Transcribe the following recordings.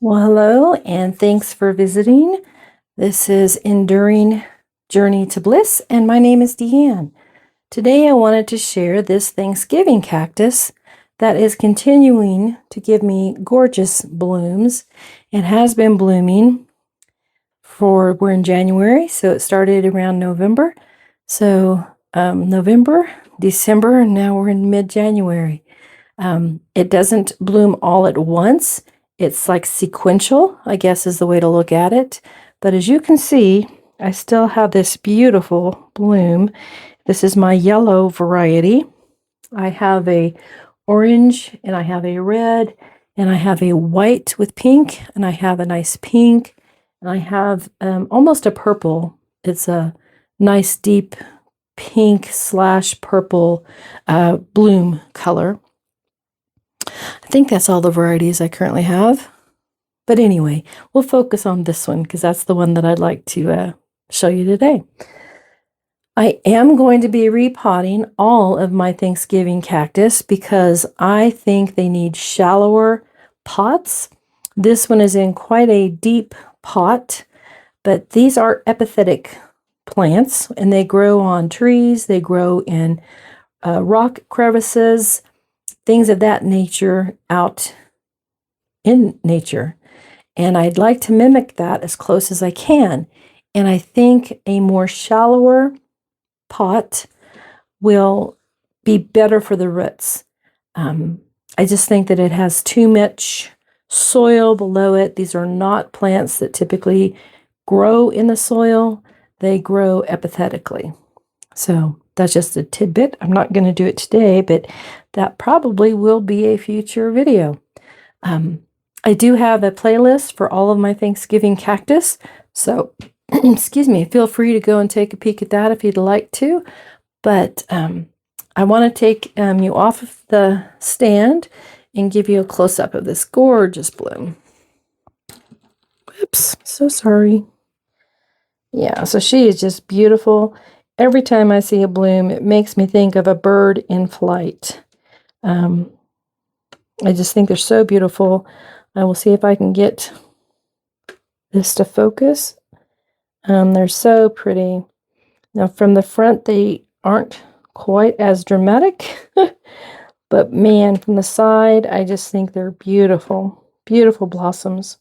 Well, hello, and thanks for visiting. This is Enduring Journey to Bliss, and my name is Deanne. Today, I wanted to share this Thanksgiving cactus that is continuing to give me gorgeous blooms. It has been blooming we're in January, so it started around November. So, November, December, and now we're in mid-January. It doesn't bloom all at once. It's like sequential, I guess is the way to look at it. But as you can see, I still have this beautiful bloom. This is my yellow variety. I have a orange, and I have a red, and I have a white with pink, and I have a nice pink, and I have almost a purple. It's a nice deep pink / purple bloom color. I think that's all the varieties I currently have. But anyway, we'll focus on this one because that's the one that I'd like to show you today. I am going to be repotting all of my Thanksgiving cactus because I think they need shallower pots. This one is in quite a deep pot, but these are epiphytic plants and they grow on trees, they grow in rock crevices, things of that nature out in nature. And I'd like to mimic that as close as I can. And I think a more shallower pot will be better for the roots. I just think that it has too much soil below it. These are not plants that typically grow in the soil. They grow epiphytically. So that's just a tidbit. I'm not going to do it today, but that probably will be a future video. I do have a playlist for all of my Thanksgiving cactus. So, excuse me, feel free to go and take a peek at that if you'd like to. But I want to take you off of the stand and give you a close-up of this gorgeous bloom. Oops, so sorry. Yeah, so she is just beautiful. Every time I see a bloom, it makes me think of a bird in flight. I just think they're so beautiful. I will see if I can get this to focus. They're so pretty. Now from the front, they aren't quite as dramatic, but man, from the side, I just think they're beautiful, beautiful blossoms.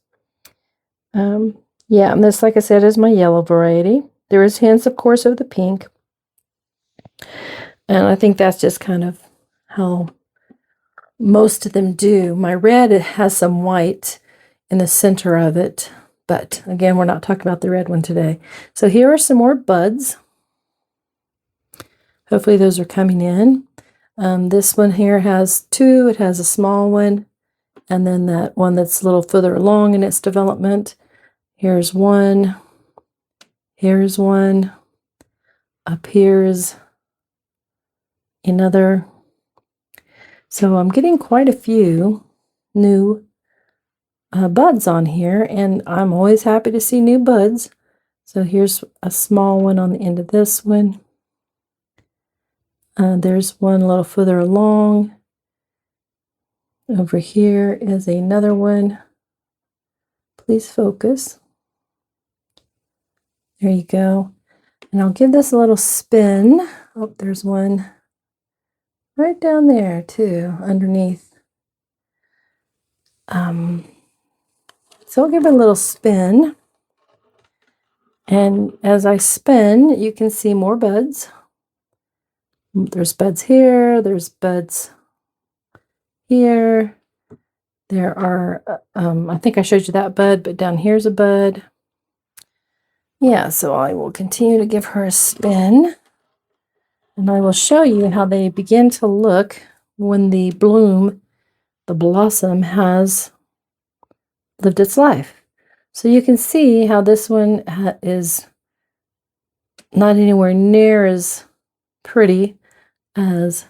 Yeah, and this, like I said, is my yellow variety. There is hints, of course, of the pink. And I think that's just kind of how most of them do. My red, it has some white in the center of it. But again, we're not talking about the red one today. So here are some more buds. Hopefully those are coming in. This one here has two. It has a small one. And then that one that's a little further along in its development. Here's one. Here's one. Up here's another. So I'm getting quite a few new buds on here, and I'm always happy to see new buds. So here's a small one on the end of this one. There's one a little further along. Over here is another one. Please focus. There you go. And I'll give this a little spin. Oh, there's one right down there too, underneath. So I'll give it a little spin. And as I spin, you can see more buds. There's buds here, there's buds here. There are, I think I showed you that bud, but down here's a bud. Yeah, so I will continue to give her a spin. And I will show you how they begin to look when the blossom has lived its life. So you can see how this one is not anywhere near as pretty as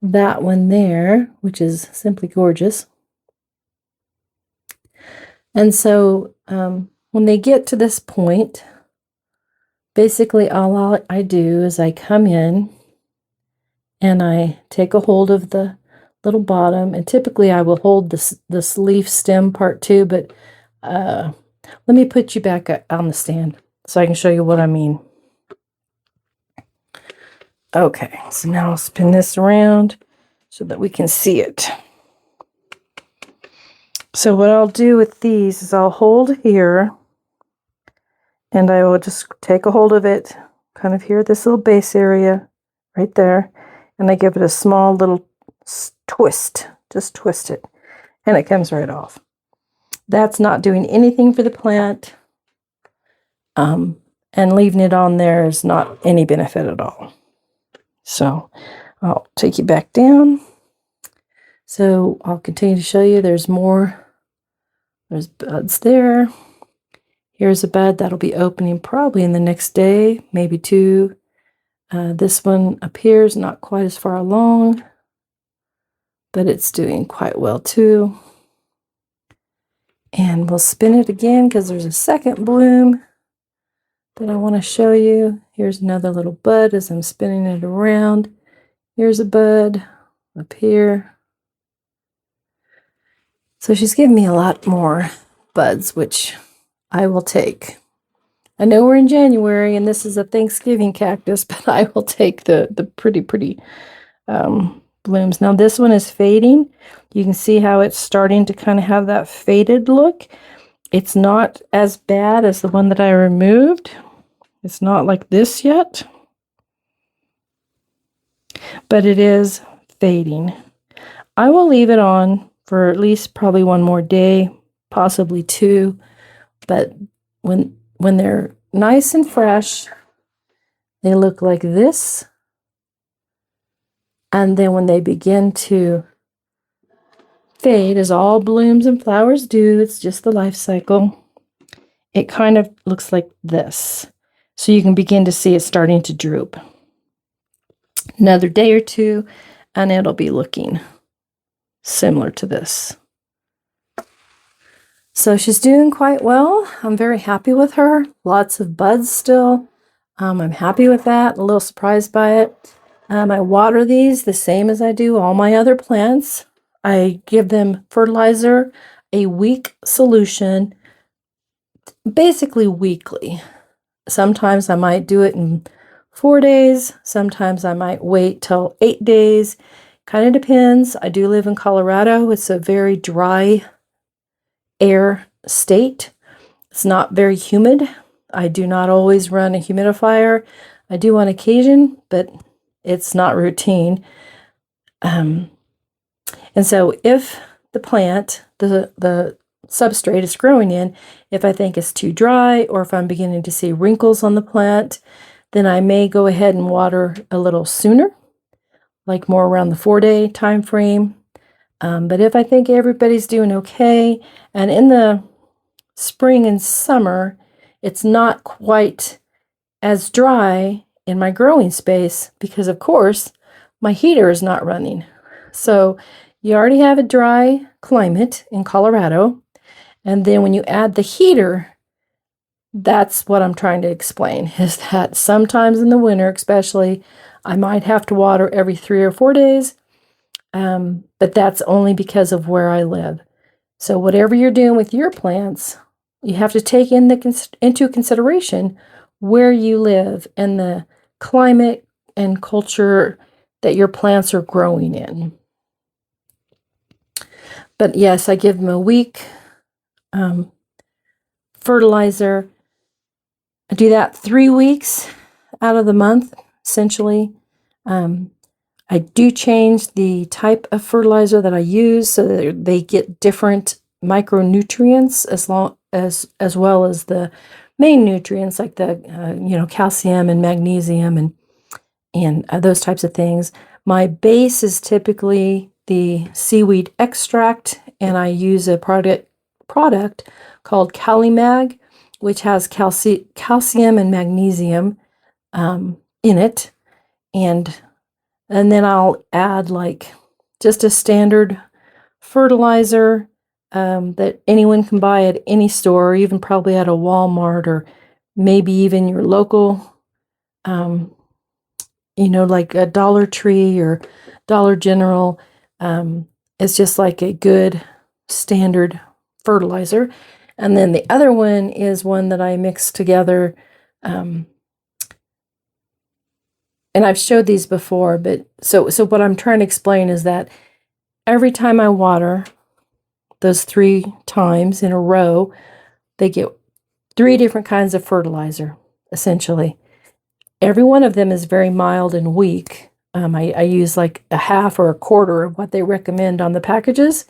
that one there, which is simply gorgeous. And so when they get to this point, basically all I do is I come in and I take a hold of the little bottom, and typically I will hold this leaf stem part too, but Let me put you back on the stand so I can show you what I mean. Okay, so now I'll spin this around so that we can see it. So what I'll do with these is I'll hold here, and I will just take a hold of it kind of here, this little base area right there, and I give it a small little twist, just twist it, and it comes right off. That's not doing anything for the plant, and leaving it on there is not any benefit at all. So I'll take you back down. So I'll continue to show you. There's more. There's buds there. Here's a bud that'll be opening probably in the next day, maybe two. This one appears not quite as far along, but it's doing quite well too. And we'll spin it again because there's a second bloom that I want to show you. Here's another little bud as I'm spinning it around. Here's a bud up here. So she's giving me a lot more buds, which I will take. I know we're in January and this is a Thanksgiving cactus, but I will take the pretty blooms. Now this one is fading. You can see how it's starting to kind of have that faded look. It's not as bad as the one that I removed. It's not like this yet, but it is fading. I will leave it on for at least probably one more day, possibly two, but when they're nice and fresh, they look like this. And then when they begin to fade, as all blooms and flowers do, it's just the life cycle, it kind of looks like this. So you can begin to see it starting to droop. Another day or two, and it'll be looking similar to this. So she's doing quite well. I'm very happy with her. Lots of buds still. I'm happy with that. A little surprised by it. I water these the same as I do all my other plants. I give them fertilizer, a week solution, basically weekly. Sometimes I might do it in 4 days. Sometimes I might wait till 8 days. Kind of depends. I do live in Colorado. It's a very dry air state. It's not very humid. I do not always run a humidifier. I do on occasion, but it's not routine. And so if the plant, the substrate it's growing in, if I think it's too dry or if I'm beginning to see wrinkles on the plant, then I may go ahead and water a little sooner, like more around the 4-day time frame. But if I think everybody's doing okay, and in the spring and summer, it's not quite as dry in my growing space because, of course, my heater is not running. So you already have a dry climate in Colorado. And then when you add the heater, that's what I'm trying to explain, is that sometimes in the winter, especially, I might have to water every 3 or 4 days. But that's only because of where I live. So whatever you're doing with your plants, you have to take into consideration where you live and the climate and culture that your plants are growing in. But yes, I give them a week fertilizer. I do that 3 weeks out of the month, essentially. I do change the type of fertilizer that I use so that they get different micronutrients as well as the main nutrients like the calcium and magnesium and those types of things. My base is typically the seaweed extract, and I use a product called CaliMag, which has calcium and magnesium in it, and then I'll add like just a standard fertilizer that anyone can buy at any store, or even probably at a Walmart, or maybe even your local, like a Dollar Tree or Dollar General. It's just like a good standard fertilizer. And then the other one is one that I mixed together. And I've showed these before, but so what I'm trying to explain is that every time I water, those 3 times in a row, they get 3 different kinds of fertilizer, essentially. Every one of them is very mild and weak. I use like a half or a quarter of what they recommend on the packages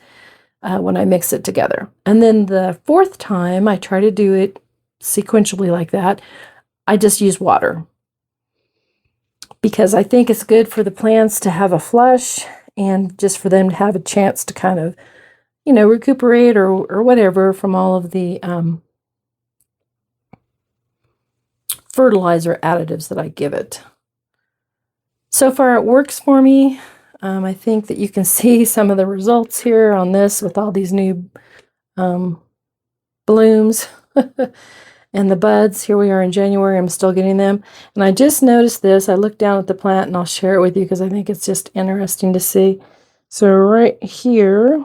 when I mix it together. And then the 4th time, I try to do it sequentially like that. I just use water, because I think it's good for the plants to have a flush and just for them to have a chance to kind of, recuperate or whatever from all of the fertilizer additives that I give it. So far it works for me. I think that you can see some of the results here on this with all these new blooms and the buds. Here we are in January. I'm still getting them. And I just noticed this. I looked down at the plant, and I'll share it with you because I think it's just interesting to see. So right here,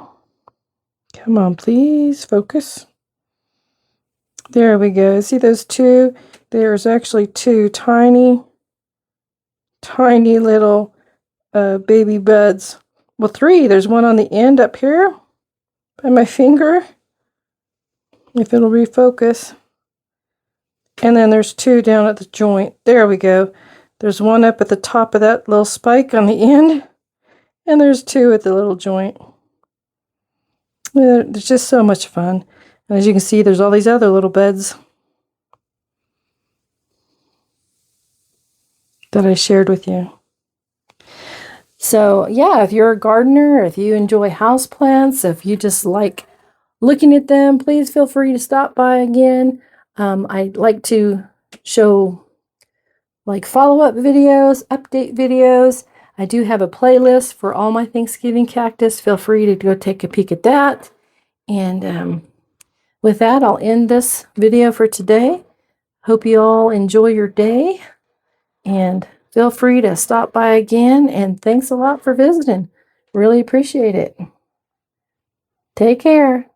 come on, please focus. There we go. See those 2? There's actually 2 tiny little baby buds. Well, 3. There's one on the end up here by my finger, if it'll refocus. And then there's 2 down at the joint. There we go. There's one up at the top of that little spike on the end, and there's 2 at the little joint. It's just so much fun. And as you can see, there's all these other little buds that I shared with you. So yeah, if you're a gardener, if you enjoy houseplants, if you just like looking at them, please feel free to stop by again. I like to show like follow-up videos, update videos. I do have a playlist for all my Thanksgiving cactus. Feel free to go take a peek at that. And with that, I'll end this video for today. Hope you all enjoy your day, and feel free to stop by again. And thanks a lot for visiting. Really appreciate it. Take care.